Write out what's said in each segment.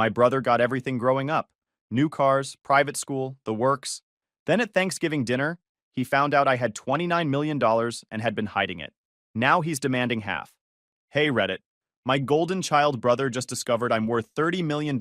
My brother got everything growing up. New cars, private school, the works. Then at Thanksgiving dinner, he found out I had $29 million and had been hiding it. Now he's demanding half. Hey Reddit, my golden child brother just discovered I'm worth $30 million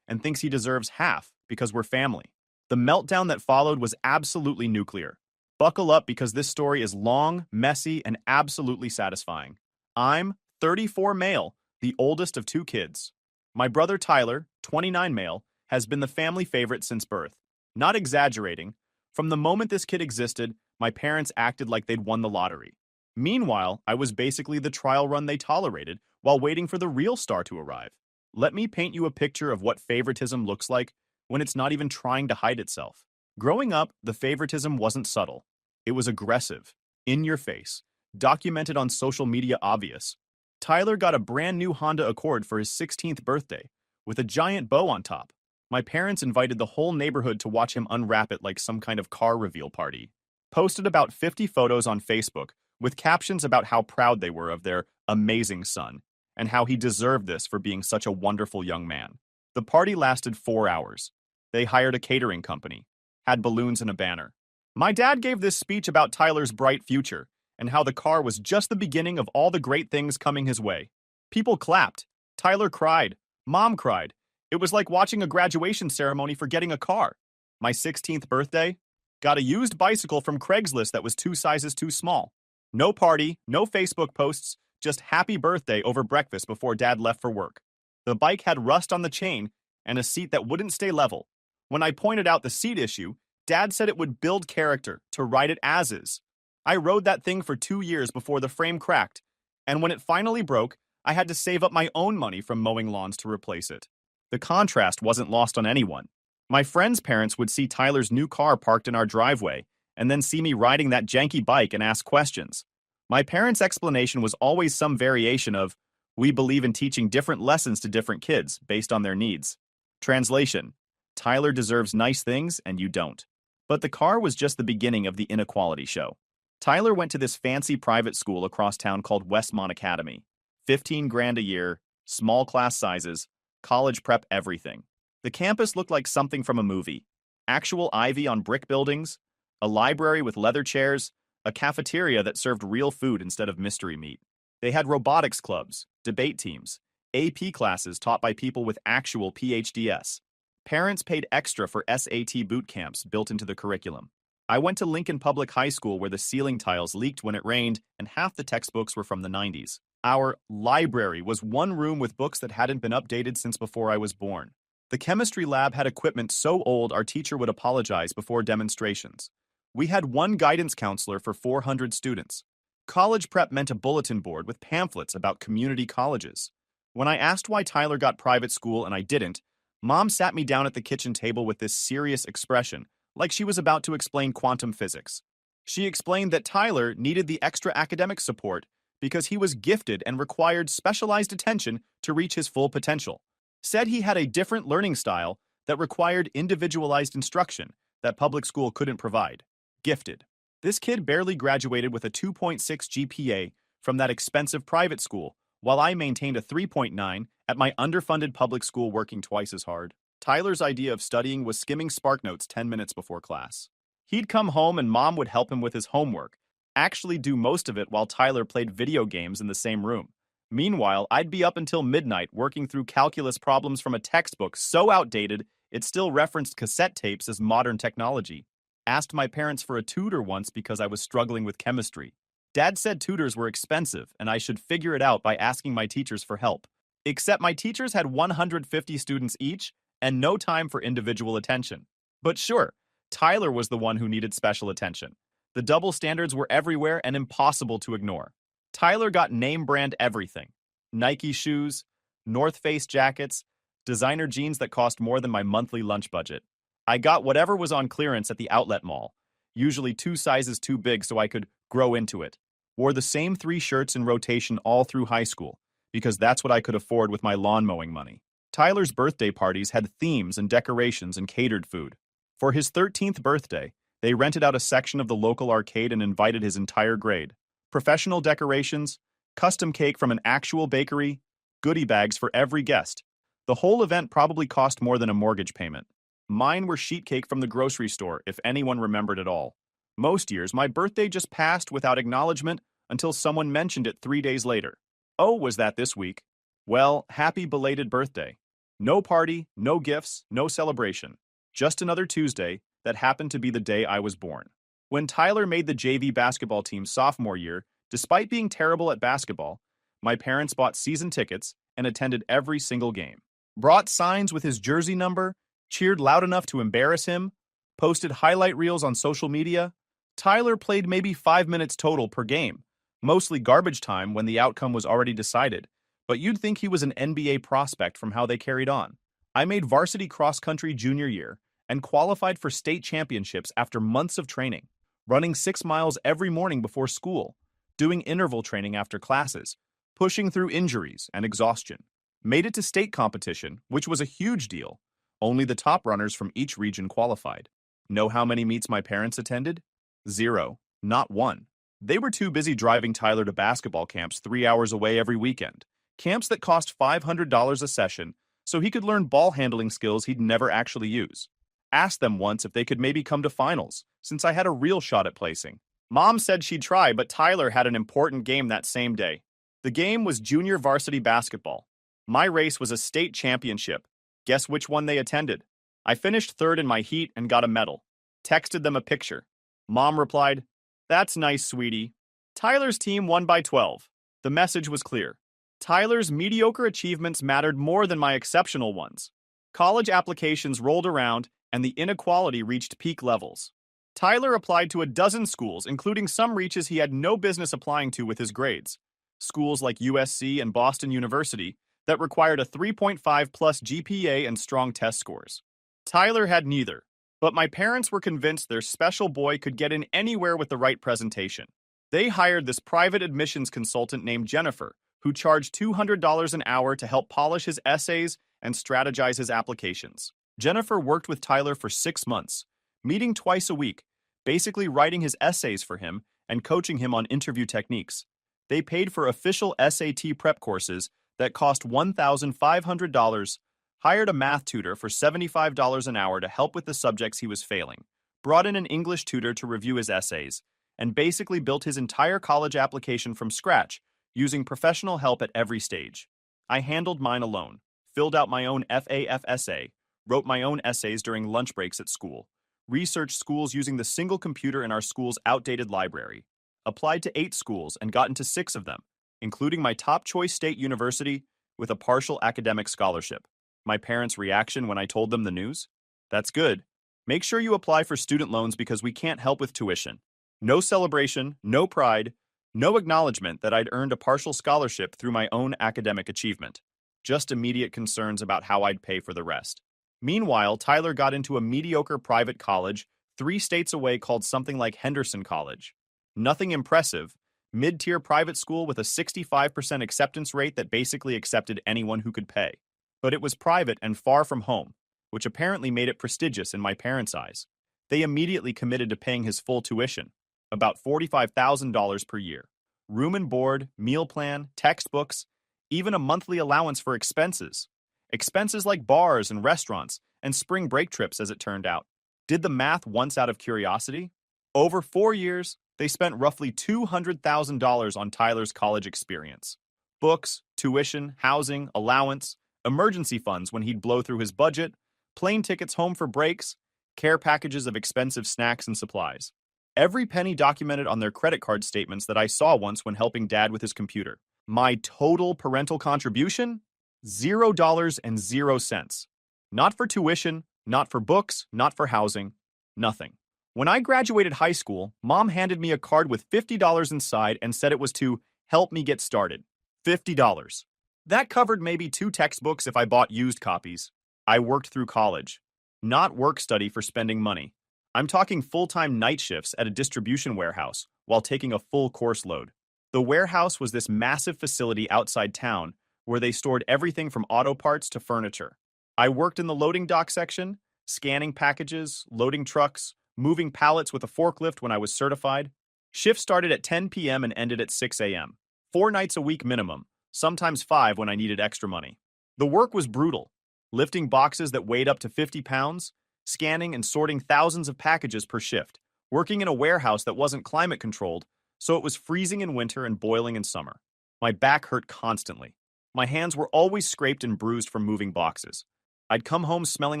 and thinks he deserves half because we're family. The meltdown that followed was absolutely nuclear. Buckle up because this story is long, messy, and absolutely satisfying. I'm 34 male, the oldest of two kids. My brother Tyler, 29 male, has been the family favorite since birth. Not exaggerating, from the moment this kid existed, my parents acted like they'd won the lottery. Meanwhile, I was basically the trial run they tolerated while waiting for the real star to arrive. Let me paint you a picture of what favoritism looks like when it's not even trying to hide itself. Growing up, the favoritism wasn't subtle. It was aggressive, in your face, documented on social media obvious. Tyler got a brand new Honda Accord for his 16th birthday, with a giant bow on top. My parents invited the whole neighborhood to watch him unwrap it like some kind of car reveal party. Posted about 50 photos on Facebook, with captions about how proud they were of their amazing son, and how he deserved this for being such a wonderful young man. The party lasted 4 hours. They hired a catering company, had balloons and a banner. My dad gave this speech about Tyler's bright future, and how the car was just the beginning of all the great things coming his way. People clapped. Tyler cried. Mom cried. It was like watching a graduation ceremony for getting a car. My 16th birthday? Got a used bicycle from Craigslist that was 2 sizes too small. No party, no Facebook posts, just happy birthday over breakfast before Dad left for work. The bike had rust on the chain and a seat that wouldn't stay level. When I pointed out the seat issue, Dad said it would build character to ride it as is. I rode that thing for 2 years before the frame cracked, and when it finally broke, I had to save up my own money from mowing lawns to replace it. The contrast wasn't lost on anyone. My friends' parents would see Tyler's new car parked in our driveway, and then see me riding that janky bike and ask questions. My parents' explanation was always some variation of, "We believe in teaching different lessons to different kids based on their needs." Translation: Tyler deserves nice things and you don't. But the car was just the beginning of the inequality show. Tyler went to this fancy private school across town called Westmont Academy. 15 grand a year, small class sizes, college prep everything. The campus looked like something from a movie. Actual ivy on brick buildings, a library with leather chairs, a cafeteria that served real food instead of mystery meat. They had robotics clubs, debate teams, AP classes taught by people with actual PhDs. Parents paid extra for SAT boot camps built into the curriculum. I went to Lincoln Public High School where the ceiling tiles leaked when it rained and half the textbooks were from the 90s. Our library was one room with books that hadn't been updated since before I was born. The chemistry lab had equipment so old our teacher would apologize before demonstrations. We had one guidance counselor for 400 students. College prep meant a bulletin board with pamphlets about community colleges. When I asked why Tyler got private school and I didn't, Mom sat me down at the kitchen table with this serious expression, like she was about to explain quantum physics. She explained that Tyler needed the extra academic support because he was gifted and required specialized attention to reach his full potential. Said he had a different learning style that required individualized instruction that public school couldn't provide. Gifted. This kid barely graduated with a 2.6 GPA from that expensive private school, while I maintained a 3.9 at my underfunded public school working twice as hard. Tyler's idea of studying was skimming SparkNotes 10 minutes before class. He'd come home and Mom would help him with his homework, actually do most of it while Tyler played video games in the same room. Meanwhile, I'd be up until midnight working through calculus problems from a textbook so outdated it still referenced cassette tapes as modern technology. Asked my parents for a tutor once because I was struggling with chemistry. Dad said tutors were expensive and I should figure it out by asking my teachers for help. Except my teachers had 150 students each and no time for individual attention. But sure, Tyler was the one who needed special attention. The double standards were everywhere and impossible to ignore. Tyler got name brand everything. Nike shoes, North Face jackets, designer jeans that cost more than my monthly lunch budget. I got whatever was on clearance at the outlet mall, usually 2 sizes too big so I could grow into it. Wore the same 3 shirts in rotation all through high school, because that's what I could afford with my lawn mowing money. Tyler's birthday parties had themes and decorations and catered food. For his 13th birthday, they rented out a section of the local arcade and invited his entire grade. Professional decorations, custom cake from an actual bakery, goodie bags for every guest. The whole event probably cost more than a mortgage payment. Mine were sheet cake from the grocery store, if anyone remembered at all. Most years, my birthday just passed without acknowledgement until someone mentioned it 3 days later. Oh, was that this week? Well, happy belated birthday. No party, no gifts, no celebration. Just another Tuesday that happened to be the day I was born. When Tyler made the JV basketball team sophomore year, despite being terrible at basketball, my parents bought season tickets and attended every single game. Brought signs with his jersey number, cheered loud enough to embarrass him, posted highlight reels on social media. Tyler played maybe 5 minutes total per game, mostly garbage time when the outcome was already decided, but you'd think he was an NBA prospect from how they carried on. I made varsity cross-country junior year and qualified for state championships after months of training, running 6 miles every morning before school, doing interval training after classes, pushing through injuries and exhaustion. Made it to state competition, which was a huge deal. Only the top runners from each region qualified. Know how many meets my parents attended? 0. Not one. They were too busy driving Tyler to basketball camps 3 hours away every weekend. Camps that cost $500 a session so he could learn ball handling skills he'd never actually use. Asked them once if they could maybe come to finals, since I had a real shot at placing. Mom said she'd try, but Tyler had an important game that same day. The game was junior varsity basketball. My race was a state championship. Guess which one they attended? I finished third in my heat and got a medal. Texted them a picture. Mom replied, "That's nice, sweetie." Tyler's team won by 12. The message was clear. Tyler's mediocre achievements mattered more than my exceptional ones. College applications rolled around, and the inequality reached peak levels. Tyler applied to a dozen schools, including some reaches he had no business applying to with his grades. Schools like USC and Boston University that required a 3.5 plus GPA and strong test scores. Tyler had neither, but my parents were convinced their special boy could get in anywhere with the right presentation. They hired this private admissions consultant named Jennifer, who charged $200 an hour to help polish his essays and strategize his applications. Jennifer worked with Tyler for 6 months, meeting twice a week, basically writing his essays for him and coaching him on interview techniques. They paid for official SAT prep courses that cost $1,500, hired a math tutor for $75 an hour to help with the subjects he was failing, brought in an English tutor to review his essays, and basically built his entire college application from scratch, using professional help at every stage. I handled mine alone, filled out my own FAF essay, wrote my own essays during lunch breaks at school, researched schools using the single computer in our school's outdated library, applied to 8 schools and got into 6 of them, including my top choice state university with a partial academic scholarship. My parents' reaction when I told them the news? That's good. Make sure you apply for student loans because we can't help with tuition. No celebration, no pride, no acknowledgement that I'd earned a partial scholarship through my own academic achievement. Just immediate concerns about how I'd pay for the rest. Meanwhile, Tyler got into a mediocre private college 3 states away called something like Henderson College. Nothing impressive. Mid-tier private school with a 65% acceptance rate that basically accepted anyone who could pay. But it was private and far from home, which apparently made it prestigious in my parents' eyes. They immediately committed to paying his full tuition, about $45,000 per year. Room and board, meal plan, textbooks, even a monthly allowance for expenses. Expenses like bars and restaurants, and spring break trips as it turned out. Did the math once out of curiosity. Over 4 years, they spent roughly $200,000 on Tyler's college experience. Books, tuition, housing, allowance, emergency funds when he'd blow through his budget, plane tickets home for breaks, care packages of expensive snacks and supplies. Every penny documented on their credit card statements that I saw once when helping Dad with his computer. My total parental contribution? $0.00. Not for tuition, not for books, not for housing, nothing. When I graduated high school, Mom handed me a card with $50 inside and said it was to help me get started. $50. That covered maybe 2 textbooks if I bought used copies. I worked through college. Not work study for spending money. I'm talking full-time night shifts at a distribution warehouse while taking a full course load. The warehouse was this massive facility outside town where they stored everything from auto parts to furniture. I worked in the loading dock section, scanning packages, loading trucks, moving pallets with a forklift when I was certified. Shift started at 10 p.m. and ended at 6 a.m. 4 nights a week minimum, sometimes 5 when I needed extra money. The work was brutal, lifting boxes that weighed up to 50 pounds, scanning and sorting thousands of packages per shift, working in a warehouse that wasn't climate controlled, so it was freezing in winter and boiling in summer. My back hurt constantly. My hands were always scraped and bruised from moving boxes. I'd come home smelling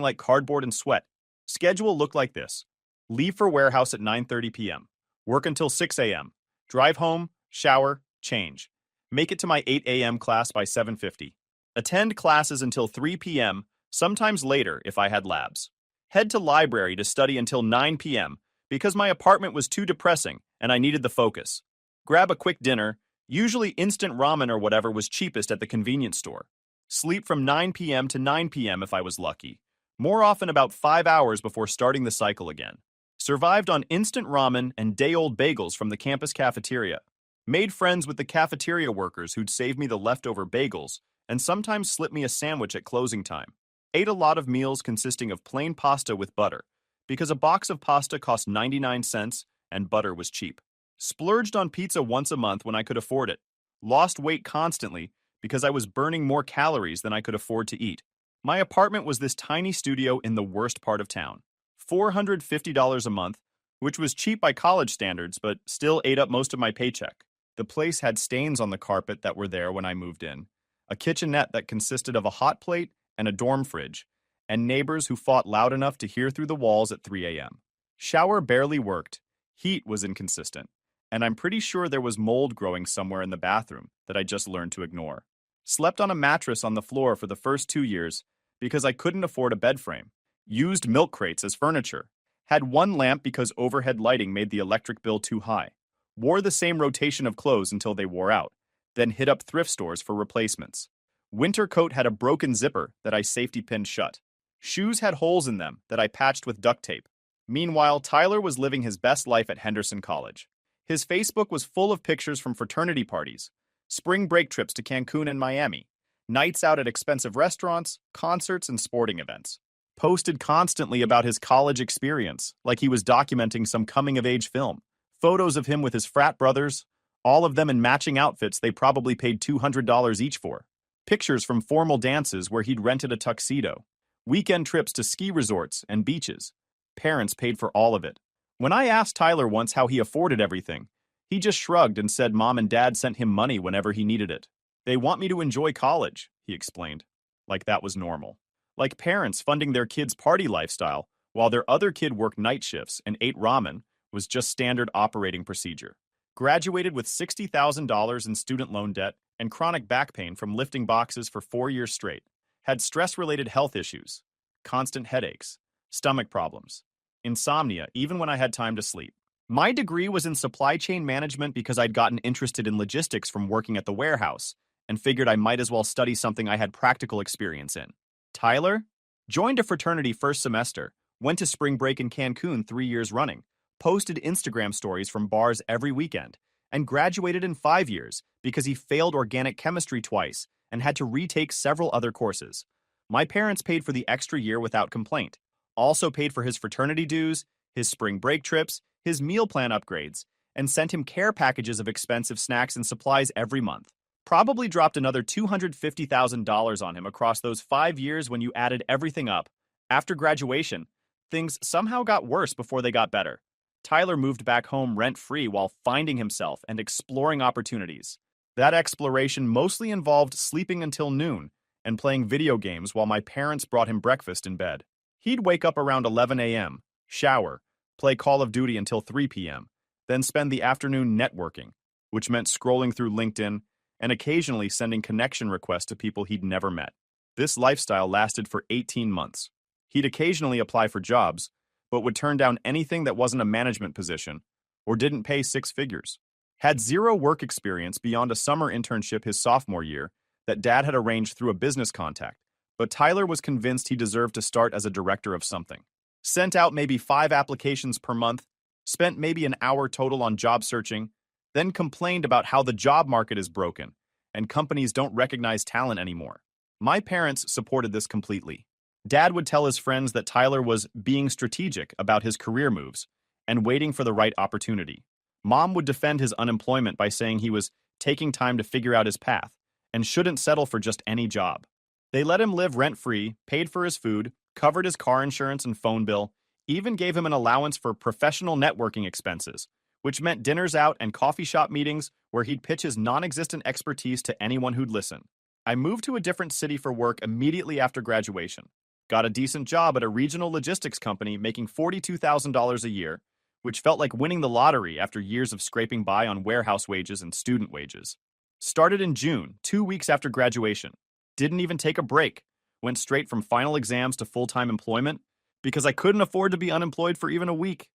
like cardboard and sweat. Schedule looked like this: leave for warehouse at 9:30 p.m., work until 6 a.m., drive home, shower, change. Make it to my 8 a.m. class by 7:50. Attend classes until 3 p.m., sometimes later if I had labs. Head to library to study until 9 p.m. because my apartment was too depressing and I needed the focus. Grab a quick dinner, usually instant ramen or whatever was cheapest at the convenience store. Sleep from 9 p.m. to 9 p.m. if I was lucky, more often about 5 hours before starting the cycle again. Survived on instant ramen and day-old bagels from the campus cafeteria. Made friends with the cafeteria workers who'd save me the leftover bagels and sometimes slip me a sandwich at closing time. Ate a lot of meals consisting of plain pasta with butter, because a box of pasta cost 99 cents and butter was cheap. Splurged on pizza once a month when I could afford it. Lost weight constantly because I was burning more calories than I could afford to eat. My apartment was this tiny studio in the worst part of town. $450 a month, which was cheap by college standards, but still ate up most of my paycheck. The place had stains on the carpet that were there when I moved in, a kitchenette that consisted of a hot plate and a dorm fridge, and neighbors who fought loud enough to hear through the walls at 3 a.m. Shower barely worked, heat was inconsistent, and I'm pretty sure there was mold growing somewhere in the bathroom that I just learned to ignore. Slept on a mattress on the floor for the first 2 years because I couldn't afford a bed frame. Used milk crates as furniture. Had one lamp because overhead lighting made the electric bill too high. Wore the same rotation of clothes until they wore out, then hit up thrift stores for replacements. Winter coat had a broken zipper that I safety pinned shut. Shoes had holes in them that I patched with duct tape. Meanwhile, Tyler was living his best life at Henderson College. His Facebook was full of pictures from fraternity parties, spring break trips to Cancun and Miami, nights out at expensive restaurants, concerts, and sporting events. Posted constantly about his college experience, like he was documenting some coming-of-age film. Photos of him with his frat brothers, all of them in matching outfits they probably paid $200 each for. Pictures from formal dances where he'd rented a tuxedo. Weekend trips to ski resorts and beaches. Parents paid for all of it. When I asked Tyler once how he afforded everything, he just shrugged and said mom and dad sent him money whenever he needed it. They want me to enjoy college, he explained. Like that was normal. Like parents funding their kids' party lifestyle while their other kid worked night shifts and ate ramen was just standard operating procedure. Graduated with $60,000 in student loan debt and chronic back pain from lifting boxes for 4 years straight. Had stress-related health issues, constant headaches, stomach problems, insomnia even when I had time to sleep. My degree was in supply chain management because I'd gotten interested in logistics from working at the warehouse and figured I might as well study something I had practical experience in. Tyler? Joined a fraternity first semester, went to spring break in Cancun 3 years running, posted Instagram stories from bars every weekend, and graduated in 5 years because he failed organic chemistry twice and had to retake several other courses. My parents paid for the extra year without complaint, also paid for his fraternity dues, his spring break trips, his meal plan upgrades, and sent him care packages of expensive snacks and supplies every month. Probably dropped another $250,000 on him across those 5 years when you added everything up. After graduation, things somehow got worse before they got better. Tyler moved back home rent-free while finding himself and exploring opportunities. That exploration mostly involved sleeping until noon and playing video games while my parents brought him breakfast in bed. He'd wake up around 11 a.m., shower, play Call of Duty until 3 p.m., then spend the afternoon networking, which meant scrolling through LinkedIn and occasionally sending connection requests to people he'd never met. This lifestyle lasted for 18 months. He'd occasionally apply for jobs, but would turn down anything that wasn't a management position or didn't pay 6 figures. Had zero work experience beyond a summer internship his sophomore year that dad had arranged through a business contact, but Tyler was convinced he deserved to start as a director of something. Sent out maybe 5 applications per month, spent maybe an hour total on job searching, then complained about how the job market is broken and companies don't recognize talent anymore. My parents supported this completely. Dad would tell his friends that Tyler was being strategic about his career moves and waiting for the right opportunity. Mom would defend his unemployment by saying he was taking time to figure out his path and shouldn't settle for just any job. They let him live rent-free, paid for his food, covered his car insurance and phone bill, even gave him an allowance for professional networking expenses, which meant dinners out and coffee shop meetings where he'd pitch his non-existent expertise to anyone who'd listen. I moved to a different city for work immediately after graduation. Got a decent job at a regional logistics company making $42,000 a year, which felt like winning the lottery after years of scraping by on warehouse wages and student wages. Started in June, 2 weeks after graduation. Didn't even take a break. Went straight from final exams to full-time employment because I couldn't afford to be unemployed for even a week.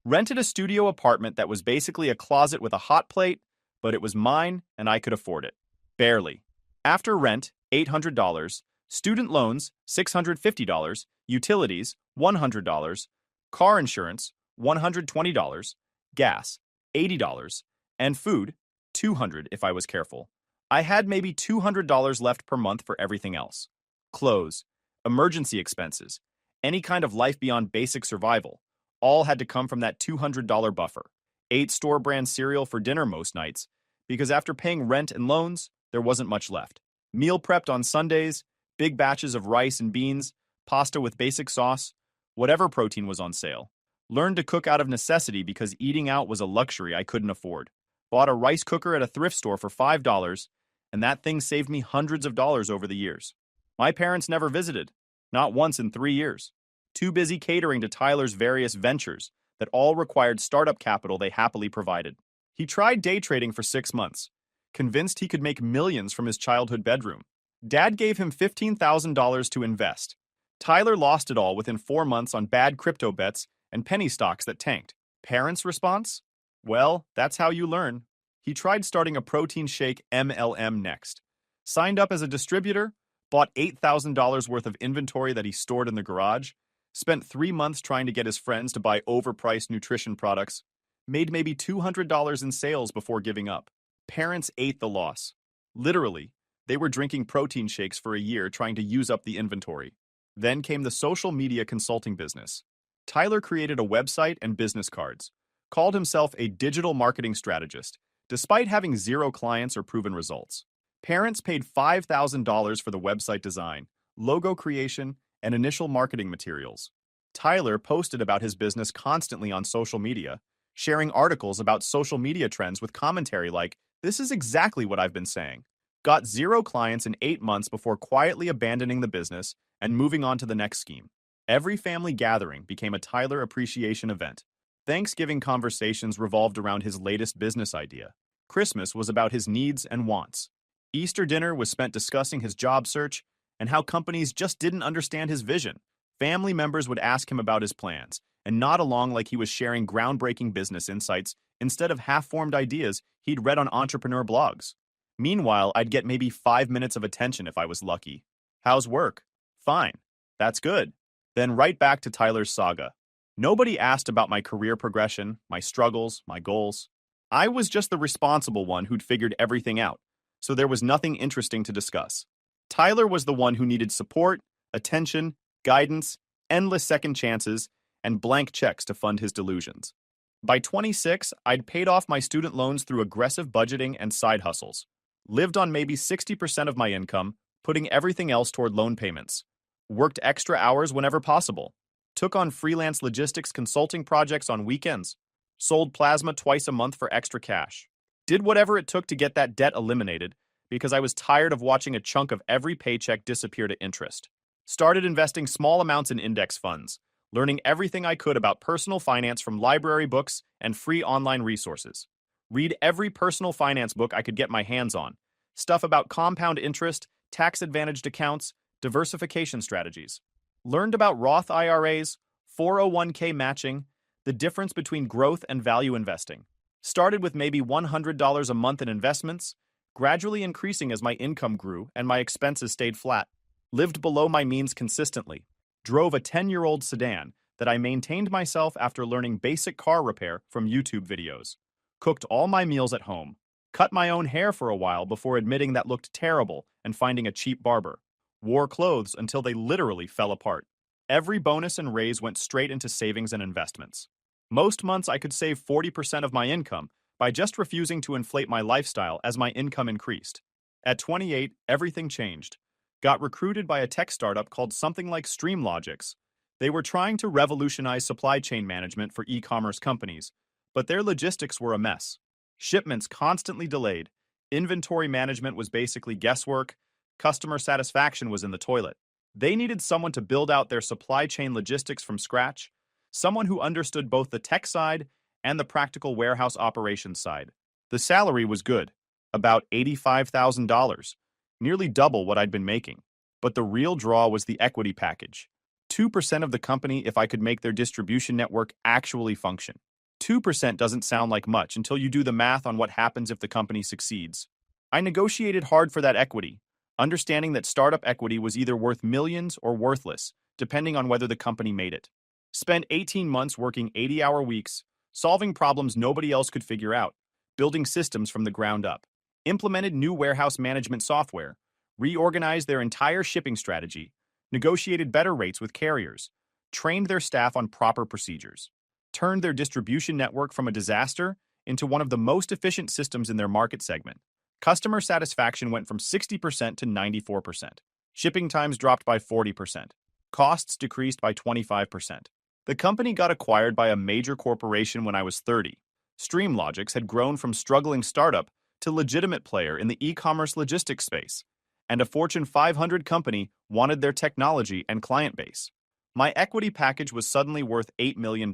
Rented a studio apartment that was basically a closet with a hot plate, but it was mine and I could afford it. Barely. After rent, $800, student loans, $650, utilities, $100, car insurance, $120, gas, $80, and food, $200 if I was careful. I had maybe $200 left per month for everything else. Clothes, emergency expenses, any kind of life beyond basic survival, all had to come from that $200 buffer. Ate store-brand cereal for dinner most nights, because after paying rent and loans, there wasn't much left. Meal prepped on Sundays, big batches of rice and beans, pasta with basic sauce, whatever protein was on sale. Learned to cook out of necessity because eating out was a luxury I couldn't afford. Bought a rice cooker at a thrift store for $5, and that thing saved me hundreds of dollars over the years. My parents never visited, not once in 3 years. Too busy catering to Tyler's various ventures that all required startup capital they happily provided. He tried day trading for 6 months, convinced he could make millions from his childhood bedroom. Dad gave him $15,000 to invest. Tyler lost it all within 4 months on bad crypto bets and penny stocks that tanked. Parents' response? Well, that's how you learn. He tried starting a protein shake MLM next. Signed up as a distributor, bought $8,000 worth of inventory that he stored in the garage, spent 3 months trying to get his friends to buy overpriced nutrition products, made maybe $200 in sales before giving up. Parents ate the loss. Literally, they were drinking protein shakes for a year trying to use up the inventory. Then came the social media consulting business. Tyler created a website and business cards, called himself a digital marketing strategist, despite having 0 clients or proven results. Parents paid $5,000 for the website design, logo creation, and initial marketing materials. Tyler posted about his business constantly on social media, sharing articles about social media trends with commentary like, "This is exactly what I've been saying." Got 0 clients in 8 months before quietly abandoning the business and moving on to the next scheme. Every family gathering became a Tyler appreciation event. Thanksgiving conversations revolved around his latest business idea. Christmas was about his needs and wants. Easter dinner was spent discussing his job search and how companies just didn't understand his vision. Family members would ask him about his plans and nod along like he was sharing groundbreaking business insights instead of half-formed ideas he'd read on entrepreneur blogs. Meanwhile, I'd get maybe 5 minutes of attention if I was lucky. How's work? Fine. That's good. Then right back to Tyler's saga. Nobody asked about my career progression, my struggles, my goals. I was just the responsible one who'd figured everything out, so there was nothing interesting to discuss. Tyler was the one who needed support, attention, guidance, endless second chances, and blank checks to fund his delusions. By 26, I'd paid off my student loans through aggressive budgeting and side hustles. Lived on maybe 60% of my income, putting everything else toward loan payments. Worked extra hours whenever possible. Took on freelance logistics consulting projects on weekends. Sold plasma twice a month for extra cash. Did whatever it took to get that debt eliminated because I was tired of watching a chunk of every paycheck disappear to interest. Started investing small amounts in index funds, learning everything I could about personal finance from library books and free online resources. Read every personal finance book I could get my hands on. Stuff about compound interest, tax-advantaged accounts, diversification strategies. Learned about Roth IRAs, 401k matching, the difference between growth and value investing. Started with maybe $100 a month in investments, gradually increasing as my income grew and my expenses stayed flat. Lived below my means consistently. Drove a 10-year-old sedan that I maintained myself after learning basic car repair from YouTube videos. Cooked all my meals at home. Cut my own hair for a while before admitting that looked terrible and finding a cheap barber. Wore clothes until they literally fell apart. Every bonus and raise went straight into savings and investments. Most months I could save 40% of my income by just refusing to inflate my lifestyle as my income increased. At 28, everything changed. got recruited by a tech startup called something like StreamLogix. They were trying to revolutionize supply chain management for e-commerce companies, but their logistics were a mess. Shipments constantly delayed, inventory management was basically guesswork, customer satisfaction was in the toilet. They needed someone to build out their supply chain logistics from scratch, someone who understood both the tech side and the practical warehouse operations side. The salary was good, about $85,000, nearly double what I'd been making. But the real draw was the equity package. 2% of the company if I could make their distribution network actually function. 2% doesn't sound like much until you do the math on what happens if the company succeeds. I negotiated hard for that equity, understanding that startup equity was either worth millions or worthless, depending on whether the company made it. Spent 18 months working 80-hour weeks, solving problems nobody else could figure out, building systems from the ground up, implemented new warehouse management software, reorganized their entire shipping strategy, negotiated better rates with carriers, trained their staff on proper procedures, turned their distribution network from a disaster into one of the most efficient systems in their market segment. Customer satisfaction went from 60% to 94%. Shipping times dropped by 40%. Costs decreased by 25%. The company got acquired by a major corporation when I was 30. StreamLogix had grown from struggling startup to legitimate player in the e-commerce logistics space, and a Fortune 500 company wanted their technology and client base. My equity package was suddenly worth $8 million.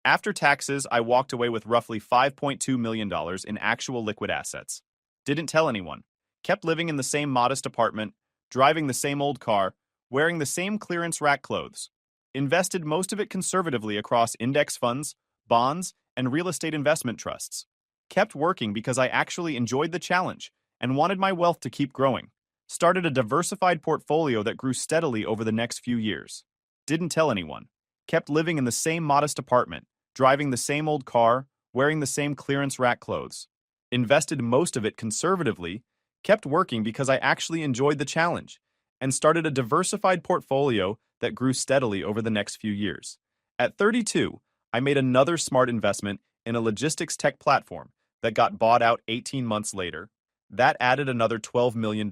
After taxes, I walked away with roughly $5.2 million in actual liquid assets. Didn't tell anyone. Kept living in the same modest apartment, driving the same old car, wearing the same clearance rack clothes. Invested most of it conservatively across index funds, bonds, and real estate investment trusts. Kept working because I actually enjoyed the challenge and wanted my wealth to keep growing. Started a diversified portfolio that grew steadily over the next few years. Didn't tell anyone. Kept living in the same modest apartment, driving the same old car, wearing the same clearance rack clothes. Invested most of it conservatively, kept working because I actually enjoyed the challenge, and started a diversified portfolio that grew steadily over the next few years. At 32, I made another smart investment in a logistics tech platform that got bought out 18 months later. That added another $12 million.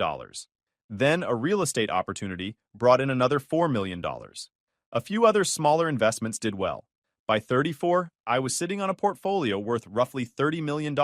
Then a real estate opportunity brought in another $4 million. A few other smaller investments did well. By 34, I was sitting on a portfolio worth roughly $30 million.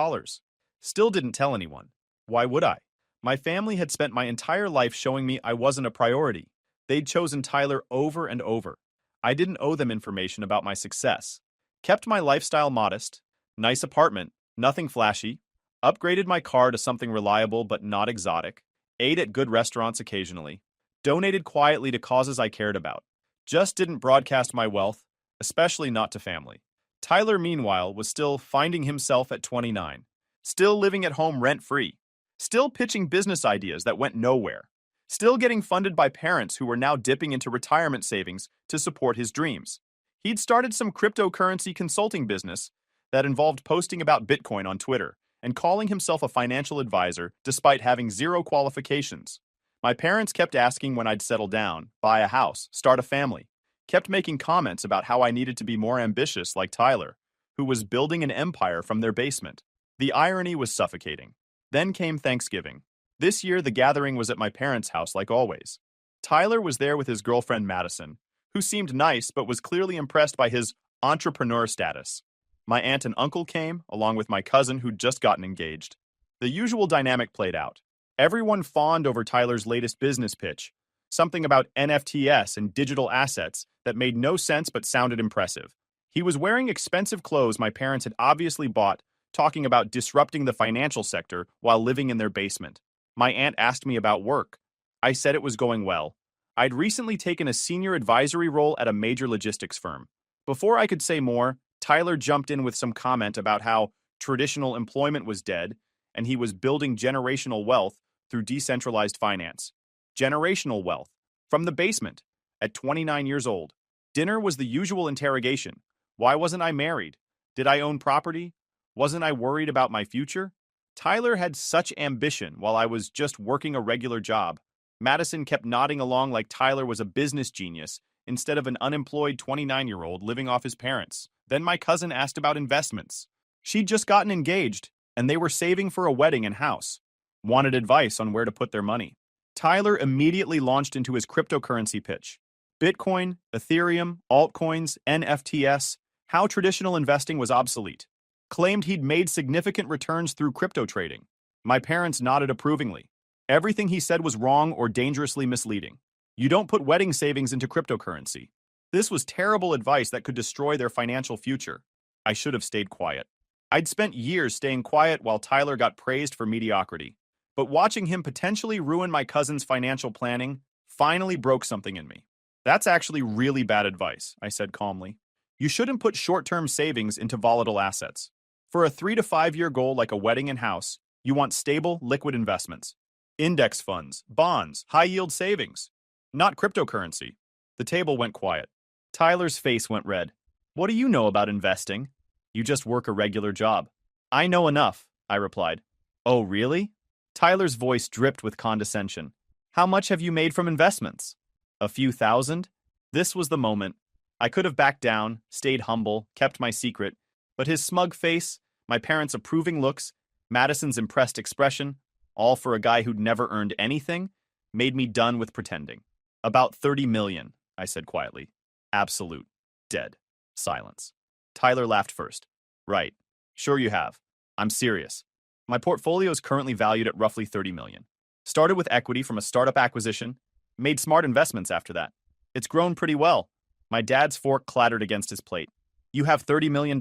Still didn't tell anyone. Why would I? My family had spent my entire life showing me I wasn't a priority. They'd chosen Tyler over and over. I didn't owe them information about my success. Kept my lifestyle modest. Nice apartment, nothing flashy. Upgraded my car to something reliable but not exotic. Ate at good restaurants occasionally. Donated quietly to causes I cared about. Just didn't broadcast my wealth, especially not to family. Tyler, meanwhile, was still finding himself at 29. Still living at home rent-free. Still pitching business ideas that went nowhere. Still getting funded by parents who were now dipping into retirement savings to support his dreams. He'd started some cryptocurrency consulting business that involved posting about Bitcoin on Twitter and calling himself a financial advisor despite having zero qualifications. My parents kept asking when I'd settle down, buy a house, start a family. Kept making comments about how I needed to be more ambitious like Tyler, who was building an empire from their basement. The irony was suffocating. Then came Thanksgiving. This year, the gathering was at my parents' house like always. Tyler was there with his girlfriend Madison, who seemed nice but was clearly impressed by his entrepreneur status. My aunt and uncle came, along with my cousin who'd just gotten engaged. The usual dynamic played out. Everyone fawned over Tyler's latest business pitch, something about NFTs and digital assets that made no sense but sounded impressive. He was wearing expensive clothes my parents had obviously bought, talking about disrupting the financial sector while living in their basement. My aunt asked me about work. I said it was going well. I'd recently taken a senior advisory role at a major logistics firm. Before I could say more, Tyler jumped in with some comment about how traditional employment was dead and he was building generational wealth through decentralized finance. Generational wealth. From the basement. At 29 years old. Dinner was the usual interrogation. Why wasn't I married? Did I own property? Wasn't I worried about my future? Tyler had such ambition while I was just working a regular job. Madison kept nodding along like Tyler was a business genius instead of an unemployed 29-year-old living off his parents. Then my cousin asked about investments. She'd just gotten engaged, and they were saving for a wedding and house. Wanted advice on where to put their money. Tyler immediately launched into his cryptocurrency pitch. Bitcoin, Ethereum, altcoins, NFTs, how traditional investing was obsolete. Claimed he'd made significant returns through crypto trading. My parents nodded approvingly. Everything he said was wrong or dangerously misleading. You don't put wedding savings into cryptocurrency. This was terrible advice that could destroy their financial future. I should have stayed quiet. I'd spent years staying quiet while Tyler got praised for mediocrity. But watching him potentially ruin my cousin's financial planning finally broke something in me. That's actually really bad advice, I said calmly. You shouldn't put short-term savings into volatile assets. For a 3 to 5 year goal like a wedding and house, you want stable, liquid investments. Index funds, bonds, high-yield savings. Not cryptocurrency. The table went quiet. Tyler's face went red. What do you know about investing? You just work a regular job. I know enough, I replied. Oh, really? Tyler's voice dripped with condescension. How much have you made from investments? A few thousand? This was the moment. I could have backed down, stayed humble, kept my secret, but his smug face, my parents' approving looks, Madison's impressed expression, all for a guy who'd never earned anything, made me done with pretending. About 30 million, I said quietly. Absolute. Dead. Silence. Tyler laughed first. Right. Sure you have. I'm serious. My portfolio is currently valued at roughly 30 million. Started with equity from a startup acquisition, made smart investments after that. It's grown pretty well. My dad's fork clattered against his plate. You have $30 million?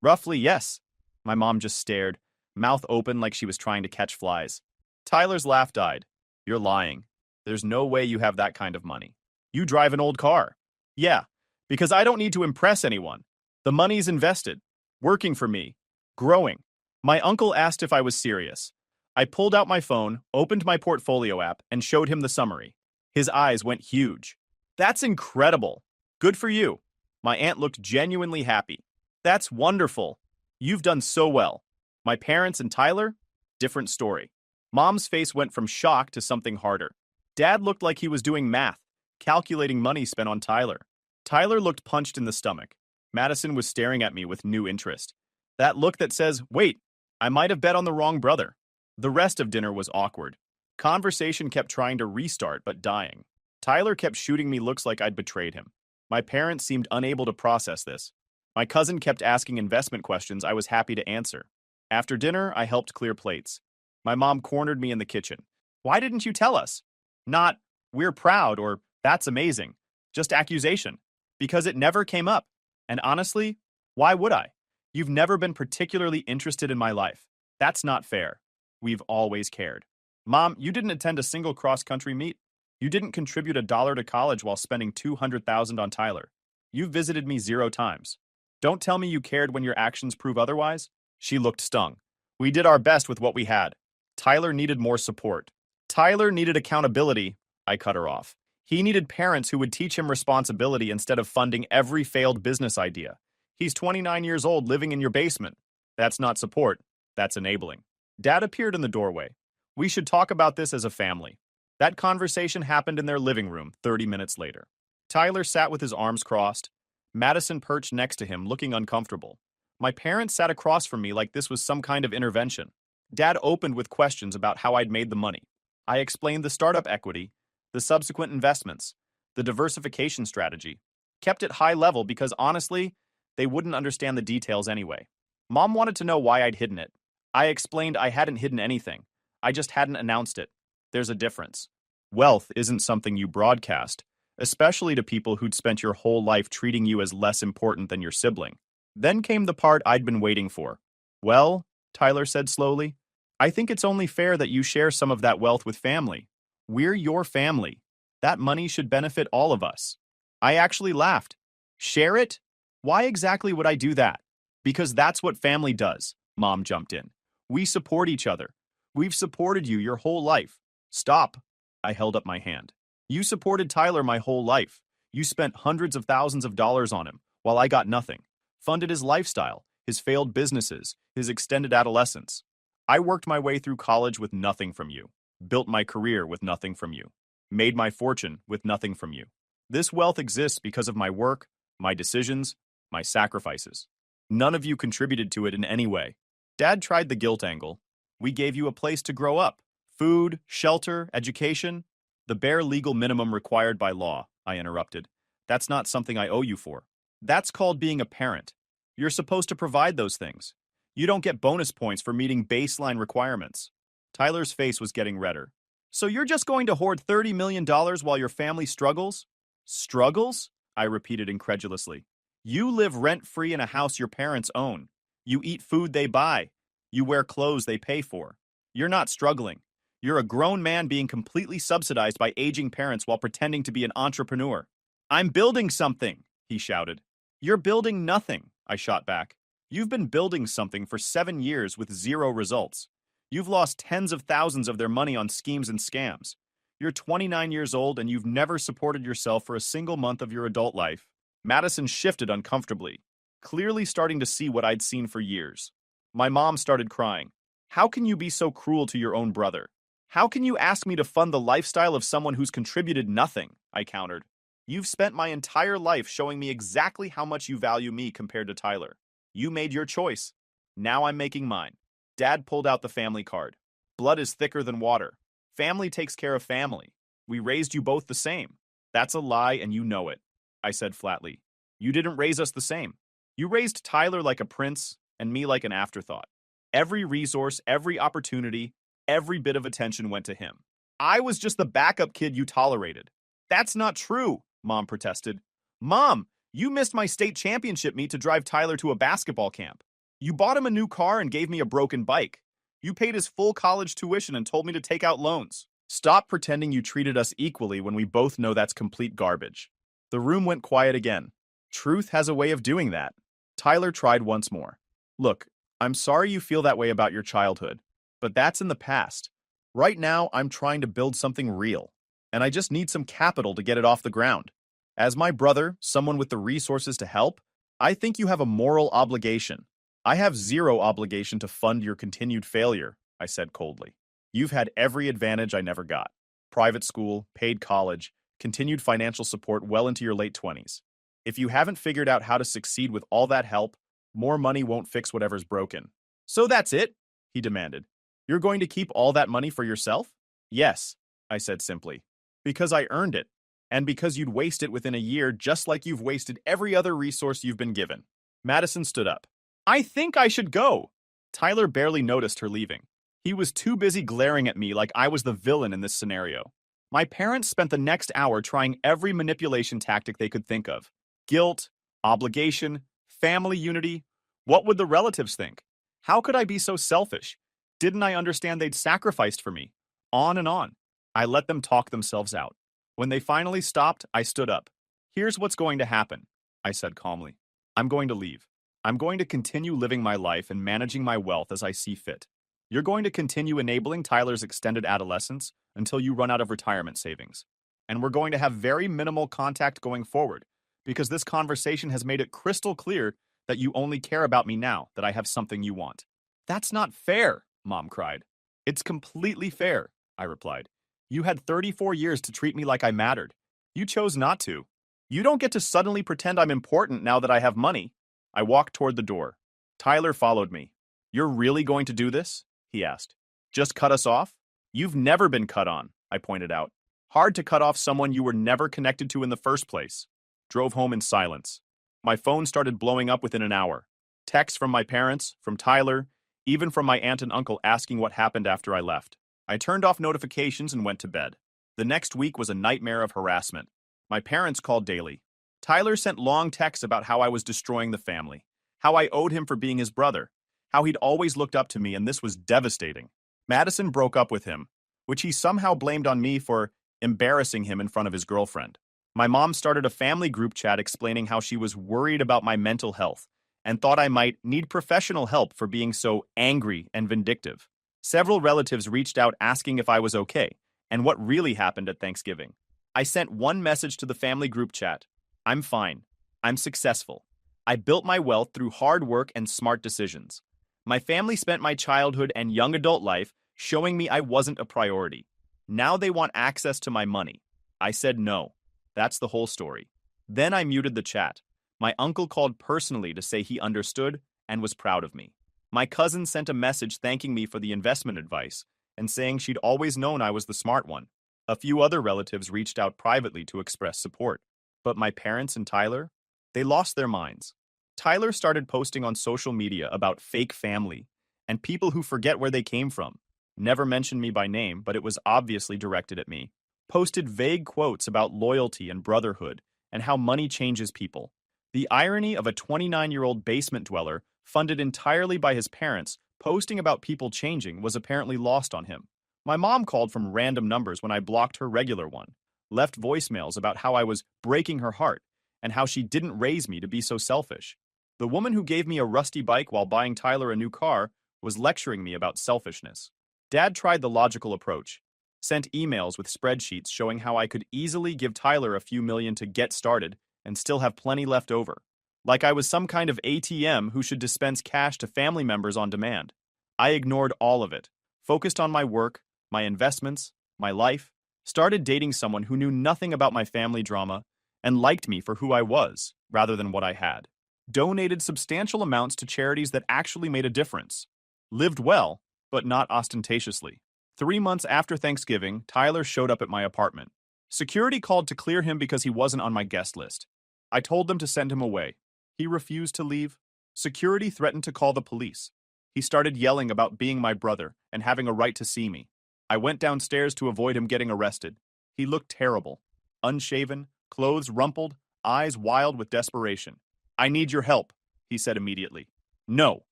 Roughly, yes. My mom just stared, mouth open like she was trying to catch flies. Tyler's laugh died. You're lying. There's no way you have that kind of money. You drive an old car. Yeah, because I don't need to impress anyone. The money's invested, working for me, growing. My uncle asked if I was serious. I pulled out my phone, opened my portfolio app, and showed him the summary. His eyes went huge. That's incredible. Good for you. My aunt looked genuinely happy. That's wonderful. You've done so well. My parents and Tyler? Different story. Mom's face went from shock to something harder. Dad looked like he was doing math, calculating money spent on Tyler. Tyler looked punched in the stomach. Madison was staring at me with new interest. That look that says, wait, I might have bet on the wrong brother. The rest of dinner was awkward. Conversation kept trying to restart, but dying. Tyler kept shooting me looks like I'd betrayed him. My parents seemed unable to process this. My cousin kept asking investment questions I was happy to answer. After dinner, I helped clear plates. My mom cornered me in the kitchen. Why didn't you tell us? Not, we're proud or that's amazing. Just accusation. Because it never came up. And honestly, why would I? You've never been particularly interested in my life. That's not fair. We've always cared. Mom, you didn't attend a single cross-country meet. You didn't contribute $1 to college while spending $200,000 on Tyler. You visited me 0 times. Don't tell me you cared when your actions prove otherwise. She looked stung. We did our best with what we had. Tyler needed more support. Tyler needed accountability. I cut her off. He needed parents who would teach him responsibility instead of funding every failed business idea. He's 29 years old living in your basement. That's not support. That's enabling. Dad appeared in the doorway. We should talk about this as a family. That conversation happened in their living room 30 minutes later. Tyler sat with his arms crossed. Madison perched next to him, looking uncomfortable. My parents sat across from me like this was some kind of intervention. Dad opened with questions about how I'd made the money. I explained the startup equity, the subsequent investments, the diversification strategy. Kept it high level because honestly, they wouldn't understand the details anyway. Mom wanted to know why I'd hidden it. I explained I hadn't hidden anything. I just hadn't announced it. There's a difference. Wealth isn't something you broadcast, especially to people who'd spent your whole life treating you as less important than your sibling. Then came the part I'd been waiting for. Well, Tyler said slowly, I think it's only fair that you share some of that wealth with family. We're your family. That money should benefit all of us. I actually laughed. Share it? Why exactly would I do that? Because that's what family does, Mom jumped in. We support each other. We've supported you your whole life. Stop. I held up my hand. You supported Tyler my whole life. You spent hundreds of thousands of dollars on him, while I got nothing. Funded his lifestyle, his failed businesses, his extended adolescence. I worked my way through college with nothing from you. Built my career with nothing from you. Made my fortune with nothing from you. This wealth exists because of my work, my decisions, my sacrifices. None of you contributed to it in any way. Dad tried the guilt angle. We gave you a place to grow up, Food, shelter, education, the bare legal minimum required by law, I interrupted. That's not something I owe you for. That's called being a parent. You're supposed to provide those things. You don't get bonus points for meeting baseline requirements. Tyler's face was getting redder. So you're just going to hoard $30 million while your family struggles? Struggles? I repeated incredulously. You live rent-free in a house your parents own. You eat food they buy. You wear clothes they pay for. You're not struggling. You're a grown man being completely subsidized by aging parents while pretending to be an entrepreneur. I'm building something, he shouted. You're building nothing, I shot back. You've been building something for 7 years with 0 results. You've lost tens of thousands of their money on schemes and scams. You're 29 years old and you've never supported yourself for a single month of your adult life. Madison shifted uncomfortably, clearly starting to see what I'd seen for years. My mom started crying. How can you be so cruel to your own brother? How can you ask me to fund the lifestyle of someone who's contributed nothing? I countered. You've spent my entire life showing me exactly how much you value me compared to Tyler. You made your choice. Now I'm making mine. Dad pulled out the family card. Blood is thicker than water. Family takes care of family. We raised you both the same. That's a lie and you know it, I said flatly. You didn't raise us the same. You raised Tyler like a prince and me like an afterthought. Every resource, every opportunity, every bit of attention went to him. I was just the backup kid you tolerated. That's not true, Mom protested. Mom, you missed my state championship meet to drive Tyler to a basketball camp. You bought him a new car and gave me a broken bike. You paid his full college tuition and told me to take out loans. Stop pretending you treated us equally when we both know that's complete garbage. The room went quiet again. Truth has a way of doing that. Tyler tried once more. Look, I'm sorry you feel that way about your childhood, but that's in the past. Right now, I'm trying to build something real, and I just need some capital to get it off the ground. As my brother, someone with the resources to help, I think you have a moral obligation. I have 0 obligation to fund your continued failure, I said coldly. You've had every advantage I never got. Private school, paid college, continued financial support well into your late 20s. If you haven't figured out how to succeed with all that help, more money won't fix whatever's broken. So that's it, he demanded. You're going to keep all that money for yourself? Yes, I said simply. Because I earned it, and because you'd waste it within a year just like you've wasted every other resource you've been given. Madison stood up. I think I should go. Tyler barely noticed her leaving. He was too busy glaring at me like I was the villain in this scenario. My parents spent the next hour trying every manipulation tactic they could think of. Guilt, obligation, family unity. What would the relatives think? How could I be so selfish? Didn't I understand they'd sacrificed for me? On and on. I let them talk themselves out. When they finally stopped, I stood up. Here's what's going to happen, I said calmly. I'm going to leave. I'm going to continue living my life and managing my wealth as I see fit. You're going to continue enabling Tyler's extended adolescence until you run out of retirement savings. And we're going to have very minimal contact going forward, because this conversation has made it crystal clear that you only care about me now that I have something you want. That's not fair, Mom cried. It's completely fair, I replied. You had 34 years to treat me like I mattered. You chose not to. You don't get to suddenly pretend I'm important now that I have money. I walked toward the door. Tyler followed me. You're really going to do this? He asked. Just cut us off? You've never been cut on, I pointed out. Hard to cut off someone you were never connected to in the first place. Drove home in silence. My phone started blowing up within an hour. Texts from my parents, from Tyler, even from my aunt and uncle asking what happened after I left. I turned off notifications and went to bed. The next week was a nightmare of harassment. My parents called daily. Tyler sent long texts about how I was destroying the family, how I owed him for being his brother, how he'd always looked up to me, and this was devastating. Madison broke up with him, which he somehow blamed on me for embarrassing him in front of his girlfriend. My mom started a family group chat explaining how she was worried about my mental health and thought I might need professional help for being so angry and vindictive. Several relatives reached out asking if I was okay and what really happened at Thanksgiving. I sent one message to the family group chat. I'm fine. I'm successful. I built my wealth through hard work and smart decisions. My family spent my childhood and young adult life showing me I wasn't a priority. Now they want access to my money. I said no. That's the whole story. Then I muted the chat. My uncle called personally to say he understood and was proud of me. My cousin sent a message thanking me for the investment advice, and saying she'd always known I was the smart one. A few other relatives reached out privately to express support. But my parents and Tyler, they lost their minds. Tyler started posting on social media about fake family and people who forget where they came from. Never mentioned me by name, but it was obviously directed at me. Posted vague quotes about loyalty and brotherhood and how money changes people. The irony of a 29-year-old basement dweller, funded entirely by his parents, posting about people changing was apparently lost on him. My mom called from random numbers when I blocked her regular one, left voicemails about how I was breaking her heart and how she didn't raise me to be so selfish. The woman who gave me a rusty bike while buying Tyler a new car was lecturing me about selfishness. Dad tried the logical approach, sent emails with spreadsheets showing how I could easily give Tyler a few million to get started and still have plenty left over. Like I was some kind of ATM who should dispense cash to family members on demand. I ignored all of it, focused on my work, my investments, my life, started dating someone who knew nothing about my family drama and liked me for who I was rather than what I had. Donated substantial amounts to charities that actually made a difference. Lived well, but not ostentatiously. 3 months after Thanksgiving, Tyler showed up at my apartment. Security called to clear him because he wasn't on my guest list. I told them to send him away. He refused to leave. Security threatened to call the police. He started yelling about being my brother and having a right to see me. I went downstairs to avoid him getting arrested. He looked terrible. Unshaven, clothes rumpled, eyes wild with desperation. "I need your help," he said immediately. "No.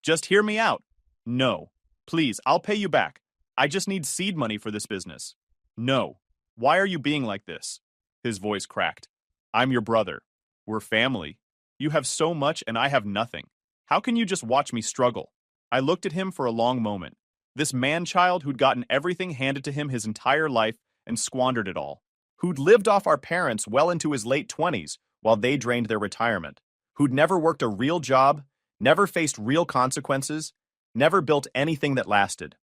Just hear me out." "No. Please, I'll pay you back. I just need seed money for this business." "No. Why are you being like this?" His voice cracked. "I'm your brother. We're family. You have so much and I have nothing. How can you just watch me struggle?" I looked at him for a long moment. This man-child who'd gotten everything handed to him his entire life and squandered it all. Who'd lived off our parents well into his late 20s while they drained their retirement. Who'd never worked a real job, never faced real consequences, never built anything that lasted.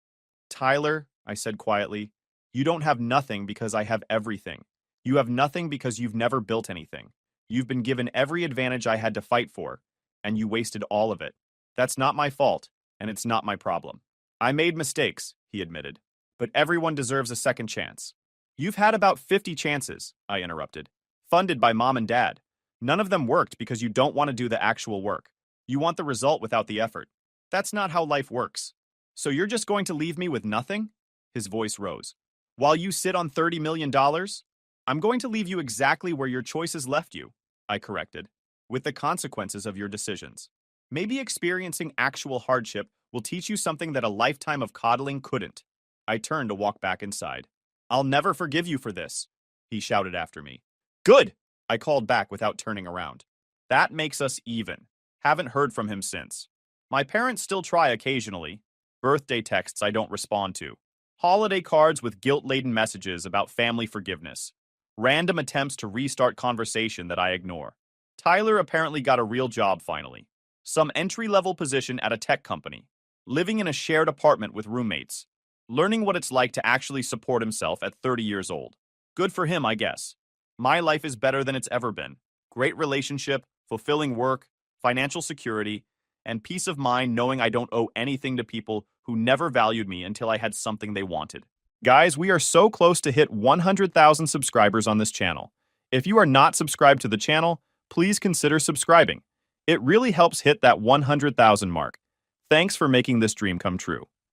"Tyler," I said quietly, "you don't have nothing because I have everything. You have nothing because you've never built anything. You've been given every advantage I had to fight for, and you wasted all of it. That's not my fault, and it's not my problem." "I made mistakes," he admitted, "but everyone deserves a second chance." "You've had about 50 chances," I interrupted, "funded by mom and dad. None of them worked because you don't want to do the actual work. You want the result without the effort. That's not how life works. So you're just going to leave me with nothing?" His voice rose. "While you sit on $30 million? I'm going to leave you exactly where your choices left you," I corrected, "with the consequences of your decisions. Maybe experiencing actual hardship will teach you something that a lifetime of coddling couldn't." I turned to walk back inside. "I'll never forgive you for this," he shouted after me. "Good," I called back without turning around. "That makes us even." Haven't heard from him since. My parents still try occasionally. Birthday texts I don't respond to. Holiday cards with guilt-laden messages about family forgiveness. Random attempts to restart conversation that I ignore. Tyler apparently got a real job finally. Some entry-level position at a tech company. Living in a shared apartment with roommates. Learning what it's like to actually support himself at 30 years old. Good for him, I guess. My life is better than it's ever been. Great relationship, fulfilling work, financial security, and peace of mind knowing I don't owe anything to people who never valued me until I had something they wanted. Guys, we are so close to hit 100,000 subscribers on this channel. If you are not subscribed to the channel, please consider subscribing. It really helps hit that 100,000 mark. Thanks for making this dream come true.